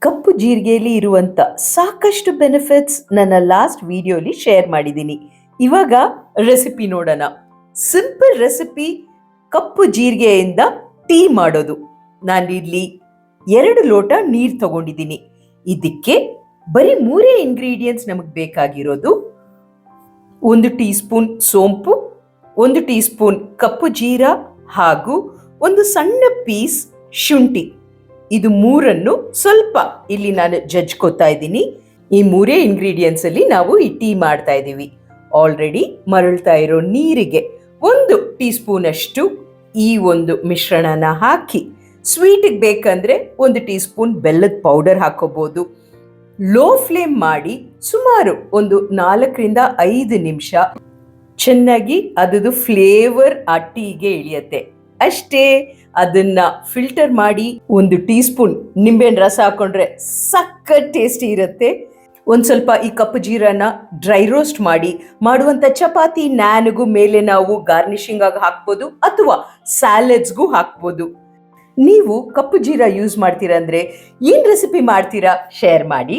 ಕಪ್ಪು ಜೀರಿಗೆಯಲ್ಲಿ ಇರುವಂಥ ಸಾಕಷ್ಟು ಬೆನಿಫಿಟ್ಸ್ ನನ್ನ ಲಾಸ್ಟ್ ವಿಡಿಯೋಲಿ ಶೇರ್ ಮಾಡಿದ್ದೀನಿ. ಇವಾಗ ರೆಸಿಪಿ ನೋಡೋಣ. ಸಿಂಪಲ್ ರೆಸಿಪಿ, ಕಪ್ಪು ಜೀರಿಗೆಯಿಂದ ಟೀ ಮಾಡೋದು. ನಾನಿಲ್ಲಿ 2 ಲೋಟ ನೀರು ತಗೊಂಡಿದ್ದೀನಿ. ಇದಕ್ಕೆ ಬರೀ 3 ಇಂಗ್ರೀಡಿಯೆಂಟ್ಸ್ ನಮಗೆ ಬೇಕಾಗಿರೋದು. 1 ಟೀ ಸ್ಪೂನ್ ಸೋಂಪು, 1 ಟೀ ಸ್ಪೂನ್ ಕಪ್ಪು ಜೀರಾ ಹಾಗೂ 1 ಸಣ್ಣ ಪೀಸ್ ಶುಂಠಿ. ಇದು 3 ಸ್ವಲ್ಪ ಇಲ್ಲಿ ನಾನು ಜಜ್ಕೋತಾ ಇದ್ದೀನಿ. ಈ 3 ಇಂಗ್ರೀಡಿಯೆಂಟ್ಸ್ ಅಲ್ಲಿ ನಾವು ಈ ಟೀ ಮಾಡ್ತಾ ಇದ್ದೀವಿ. ಆಲ್ರೆಡಿ ಮರಳ್ತಾ ಇರೋ ನೀರಿಗೆ 1 ಟೀ ಸ್ಪೂನ್ ಅಷ್ಟು ಈ ಒಂದು ಮಿಶ್ರಣನ ಹಾಕಿ, ಸ್ವೀಟಿಗೆ ಬೇಕಂದ್ರೆ 1 ಟೀ ಸ್ಪೂನ್ ಬೆಲ್ಲದ ಪೌಡರ್ ಹಾಕೋಬಹುದು. ಲೋ ಫ್ಲೇಮ್ ಮಾಡಿ ಸುಮಾರು ಒಂದು 4-5 ನಿಮಿಷ ಚೆನ್ನಾಗಿ ಅದದು ಫ್ಲೇವರ್ ಆ ಟೀಗೆ ಇಳಿಯತ್ತೆ. ಅಷ್ಟೇ. ಅದನ್ನ ಫಿಲ್ಟರ್ ಮಾಡಿ 1 ಟೀ ಸ್ಪೂನ್ ನಿಂಬೆಹಣ್ಣು ರಸ ಹಾಕೊಂಡ್ರೆ ಸಖತ್ ಟೇಸ್ಟಿ ಇರುತ್ತೆ. ಒಂದು ಸ್ವಲ್ಪ ಈ ಕಪ್ಪು ಜೀರಾನ ಡ್ರೈ ರೋಸ್ಟ್ ಮಾಡಿ ಮಾಡುವಂಥ ಚಪಾತಿ, ನ್ಯಾನ್ಗೂ ಮೇಲೆ ನಾವು ಗಾರ್ನಿಷಿಂಗ್ ಆಗಿ ಹಾಕ್ಬೋದು ಅಥವಾ ಸ್ಯಾಲಡ್ಸ್ಗೂ ಹಾಕ್ಬೋದು. ನೀವು ಕಪ್ಪು ಜೀರಾ ಯೂಸ್ ಮಾಡ್ತೀರಾ ಅಂದರೆ ಏನು ರೆಸಿಪಿ ಮಾಡ್ತೀರಾ ಶೇರ್ ಮಾಡಿ.